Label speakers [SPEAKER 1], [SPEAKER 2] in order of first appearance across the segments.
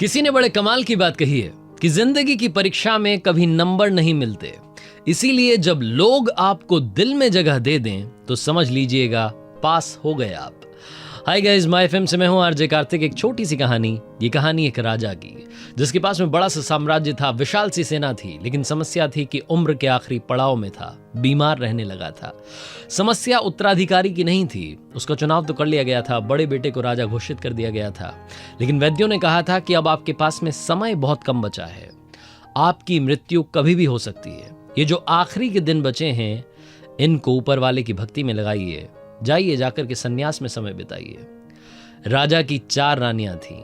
[SPEAKER 1] किसी ने बड़े कमाल की बात कही है कि जिंदगी की परीक्षा में कभी नंबर नहीं मिलते, इसीलिए जब लोग आपको दिल में जगह दे दें तो समझ लीजिएगा पास हो गए आप। हाय गाइस, माय एफएम से मैं हूं आरजे कार्तिक। एक छोटी सी कहानी, ये कहानी एक राजा की, जिसके पास में बड़ा सा साम्राज्य था, विशाल सी सेना थी, लेकिन समस्या थी कि उम्र के आखिरी पड़ाव में था, बीमार रहने लगा था। समस्या उत्तराधिकारी की नहीं थी, उसका चुनाव तो कर लिया गया था, बड़े बेटे को राजा घोषित कर दिया गया था, लेकिन वैद्यों ने कहा था कि अब आपके पास में समय बहुत कम बचा है, आपकी मृत्यु कभी भी हो सकती है। ये जो आखिरी के दिन बचे हैं, इनको ऊपर वाले की भक्ति में लगाइए, जाइए जाकर के सन्यास में समय बिताइए। राजा की 4 रानियां थीं।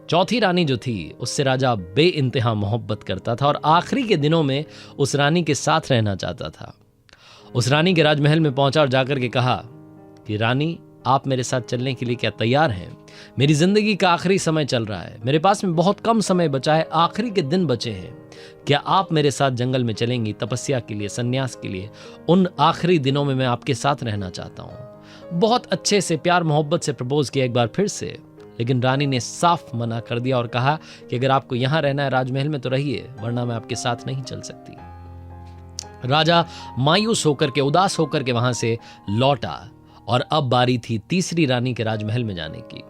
[SPEAKER 1] चौथी रानी जो थी, उससे राजा बेइंतहा मोहब्बत करता था और आखिरी के दिनों में उस रानी के साथ रहना चाहता था। उस रानी के राजमहल में पहुंचा और जाकर के कहा कि रानी, आप मेरे साथ चलने के लिए क्या तैयार हैं? मेरी जिंदगी का आखिरी समय चल रहा है, मेरे पास में बहुत कम समय बचा है, आखिरी के दिन बचे हैं। क्या आप मेरे साथ जंगल में चलेंगी तपस्या के लिए, सन्यास के लिए? उन आखिरी दिनों में मैं आपके साथ रहना चाहता हूं। बहुत अच्छे से प्यार मोहब्बत से प्रपोज किया एक बार फिर से, लेकिन रानी ने साफ मना कर दिया और कहा कि अगर आपको यहां रहना है राजमहल में तो रहिए, वरना मैं आपके साथ नहीं चल सकती। राजा मायूस होकर के, उदास होकर के वहां से लौटा और अब बारी थी तीसरी रानी के राजमहल में जाने की।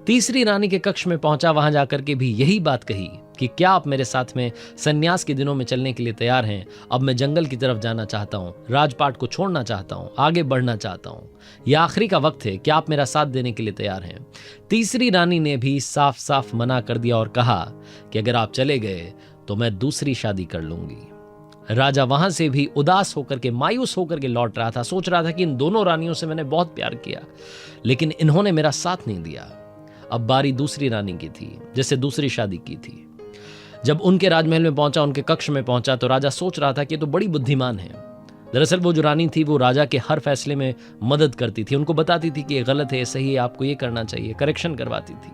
[SPEAKER 1] तीसरी रानी के कक्ष में पहुंचा, वहां जाकर के भी यही बात कही कि क्या आप मेरे साथ में सन्यास के दिनों में चलने के लिए तैयार हैं? अब मैं जंगल की तरफ जाना चाहता हूं, राजपाट को छोड़ना चाहता हूं, आगे बढ़ना चाहता हूं, यह आखिरी का वक्त है, क्या आप मेरा साथ देने के लिए तैयार हैं? तीसरी रानी ने भी साफ साफ मना कर दिया और कहा कि अगर आप चले गए तो मैं दूसरी शादी कर लूंगी। राजा वहां से भी उदास होकर के, मायूस होकर के लौट रहा था। सोच रहा था कि इन दोनों रानियों से मैंने बहुत प्यार किया, लेकिन इन्होंने मेरा साथ नहीं दिया। अब बारी दूसरी रानी की थी, जिससे दूसरी शादी की थी। जब उनके राजमहल में पहुंचा, उनके कक्ष में पहुंचा, तो राजा सोच रहा था कि ये तो बड़ी बुद्धिमान है। दरअसल वो जो रानी थी, वो राजा के हर फैसले में मदद करती थी, उनको बताती थी कि ये गलत है, सही है, आपको ये करना चाहिए, करेक्शन करवाती थी।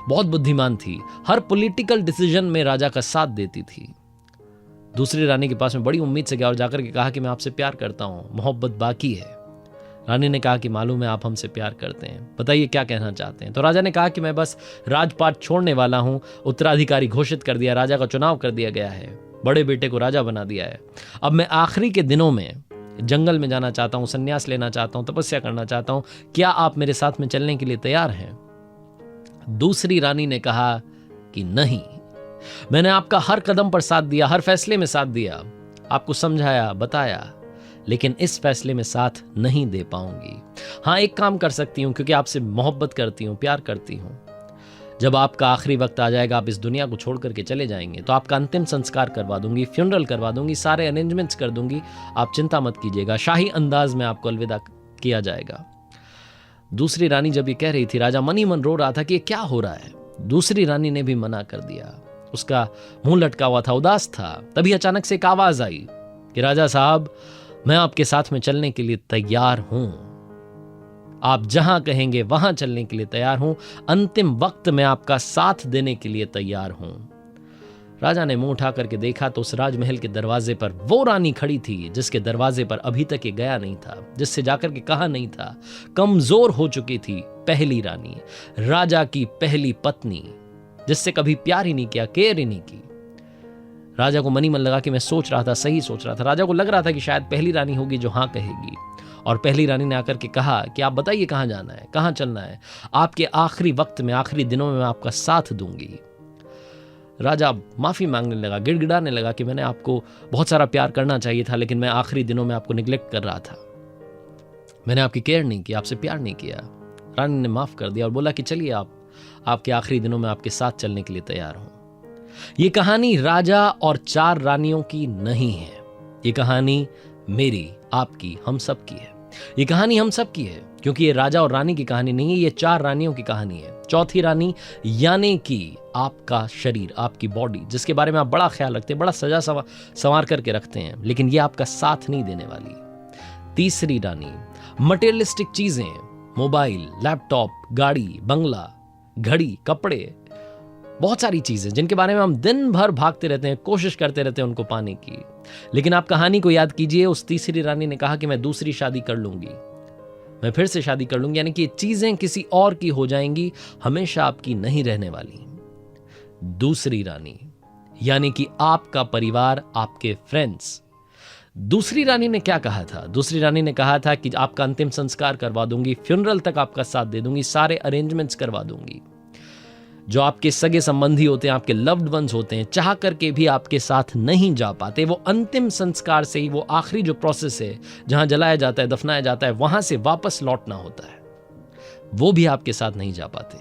[SPEAKER 1] बहुत बुद्धिमान थी, हर पॉलिटिकल डिसीजन में राजा का साथ देती थी। दूसरी रानी के पास में बड़ी उम्मीद से गया और जाकर के कहा कि मैं आपसे प्यार करता हूं, मोहब्बत बाकी है। रानी ने कहा कि मालूम है आप हमसे प्यार करते हैं, बताइए क्या कहना चाहते हैं? तो राजा ने कहा कि मैं बस राजपाट छोड़ने वाला हूं, उत्तराधिकारी घोषित कर दिया, राजा का चुनाव कर दिया गया है, बड़े बेटे को राजा बना दिया है। अब मैं आखिरी के दिनों में जंगल में जाना चाहता हूं, संन्यास लेना चाहता हूं, तपस्या करना चाहता हूं, क्या आप मेरे साथ में चलने के लिए तैयार हैं? दूसरी रानी ने कहा कि नहीं, मैंने आपका हर कदम पर साथ दिया, हर फैसले में साथ दिया, आपको समझाया, बताया, लेकिन इस फैसले में साथ नहीं दे पाऊंगी। हां, एक काम कर सकती हूं, क्योंकि आपसे मोहब्बत करती हूं, प्यार करती हूं। जब आपका आखिरी वक्त आ जाएगा, आप इस दुनिया को छोड़ करके चले जाएंगे, तो आपका अंतिम संस्कार करवा दूंगी, फ्यूनरल करवा दूंगी, सारे अरेंजमेंट्स कर दूंगी, आप चिंता मत कीजिएगा, शाही अंदाज में आपको अलविदा किया जाएगा। दूसरी रानी जब ये कह रही थी, राजा मन ही मन रो रहा था कि ये क्या हो रहा है। दूसरी रानी ने भी मना कर दिया, उसका मुंह लटका हुआ था, उदास था। तभी अचानक से एक आवाज आई कि राजा साहब, मैं आपके साथ में चलने के लिए तैयार हूं, आप जहां कहेंगे वहां चलने के लिए तैयार हूं, अंतिम वक्त में आपका साथ देने के लिए तैयार हूं। राजा ने मुंह उठा करके देखा तो उस राजमहल के दरवाजे पर वो रानी खड़ी थी जिसके दरवाजे पर अभी तक ये गया नहीं था, जिससे जाकर के कहा नहीं था। कमजोर हो चुकी थी पहली रानी, राजा की पहली पत्नी, जिससे कभी प्यार ही नहीं किया, केयर ही नहीं की। राजा को मनी मन लगा कि मैं सोच रहा था, सही सोच रहा था। राजा को लग रहा था कि शायद पहली रानी होगी जो हां कहेगी, और पहली रानी ने आकर के कहा कि आप बताइए कहां जाना है, कहां चलना है, आपके आखिरी वक्त में, आखिरी दिनों में मैं आपका साथ दूंगी। राजा माफी मांगने लगा, गिड़गिड़ाने लगा कि मैंने आपको बहुत सारा प्यार करना चाहिए था, लेकिन मैं आखिरी दिनों में आपको निग्लेक्ट कर रहा था, मैंने आपकी केयर नहीं की, आपसे प्यार नहीं किया। रानी ने माफ कर दिया और बोला कि चलिए, आपके आखिरी दिनों में आपके साथ चलने के लिए तैयार हूं। यह कहानी राजा और 4 रानियों की नहीं है, यह कहानी मेरी, आपकी, हम सब की है। ये कहानी हम सब की है, क्योंकि ये राजा और रानी की कहानी नहीं है, ये 4 रानियों की कहानी है। चौथी रानी यानी कि आपका शरीर, आपकी बॉडी, जिसके बारे में आप बड़ा ख्याल रखते हैं, बड़ा सजा संवार करके रखते हैं, लेकिन ये आपका साथ नहीं देने वाली। तीसरी रानी मटेरियलिस्टिक चीजें, मोबाइल, लैपटॉप, गाड़ी, बंगला, घड़ी, कपड़े, बहुत सारी चीजें जिनके बारे में हम दिन भर भागते रहते हैं, कोशिश करते रहते हैं उनको पाने की। लेकिन आप कहानी को याद कीजिए, उस तीसरी रानी ने कहा कि मैं दूसरी शादी कर लूंगी, मैं फिर से शादी कर लूंगी, यानी कि चीजें किसी और की हो जाएंगी, हमेशा आपकी नहीं रहने वाली। दूसरी रानी, यानी कि आपका परिवार, आपके फ्रेंड्स। दूसरी रानी ने क्या कहा था? दूसरी रानी ने कहा था कि आपका अंतिम संस्कार करवा दूंगी, फ्यूनरल तक आपका साथ दे दूंगी, सारे अरेंजमेंट्स करवा दूंगी। जो आपके सगे संबंधी होते हैं, आपके लव्ड वंस होते हैं, चाह करके भी आपके साथ नहीं जा पाते, वो अंतिम संस्कार से ही, वो आखिरी जो प्रोसेस है जहां जलाया जाता है, दफनाया जाता है, वहां से वापस लौटना होता है, वो भी आपके साथ नहीं जा पाते।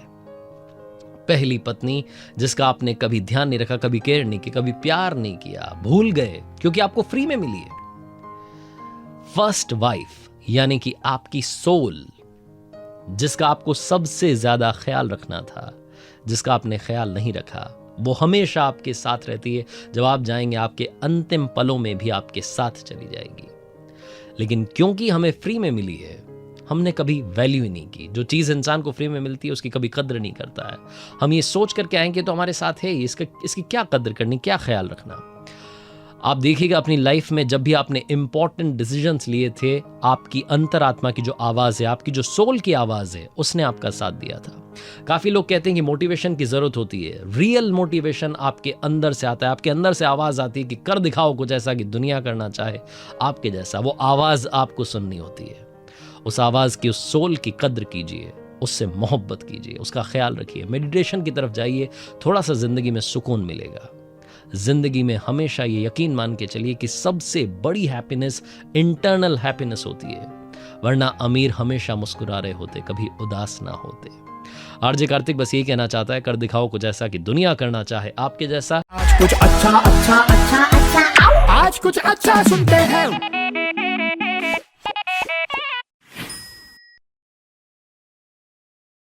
[SPEAKER 1] पहली पत्नी जिसका आपने कभी ध्यान नहीं रखा, कभी केयर नहीं की, कभी प्यार नहीं किया, भूल गए क्योंकि आपको फ्री में मिली है। फर्स्ट वाइफ, यानी कि आपकी सोल, जिसका आपको सबसे ज्यादा ख्याल रखना था, जिसका आपने ख्याल नहीं रखा, वो हमेशा आपके साथ रहती है। जब आप जाएंगे, आपके अंतिम पलों में भी आपके साथ चली जाएगी। लेकिन क्योंकि हमें फ्री में मिली है, हमने कभी वैल्यू ही नहीं की। जो चीज़ इंसान को फ्री में मिलती है उसकी कभी कद्र नहीं करता है। हम ये सोच करके आएंगे तो हमारे साथ है, इसकी क्या कद्र करनी, क्या ख्याल रखना। आप देखिएगा अपनी लाइफ में जब भी आपने इंपॉर्टेंट डिसीजंस लिए थे, आपकी अंतरात्मा की जो आवाज़ है, आपकी जो सोल की आवाज़ है, उसने आपका साथ दिया था। काफ़ी लोग कहते हैं कि मोटिवेशन की ज़रूरत होती है। रियल मोटिवेशन आपके अंदर से आता है। आपके अंदर से आवाज़ आती है कि कर दिखाओ कुछ ऐसा कि दुनिया करना चाहे आपके जैसा। वो आवाज़ आपको सुननी होती है। उस आवाज़ की, उस सोल की कद्र कीजिए, उससे मोहब्बत कीजिए, उसका ख्याल रखिए, मेडिटेशन की तरफ जाइए, थोड़ा सा ज़िंदगी में सुकून मिलेगा। जिंदगी में हमेशा ये यकीन मान के चलिए कि सबसे बड़ी हैप्पीनेस इंटरनल हैप्पीनेस होती है, वरना अमीर हमेशा मुस्कुरा रहे होते, कभी उदास ना होते। आरजे कार्तिक बस यही कहना चाहता है, कर दिखाओ कुछ ऐसा कि दुनिया करना चाहे आपके जैसा।
[SPEAKER 2] आज कुछ अच्छा अच्छा अच्छा अच्छा, आज कुछ अच्छा सुनते हैं।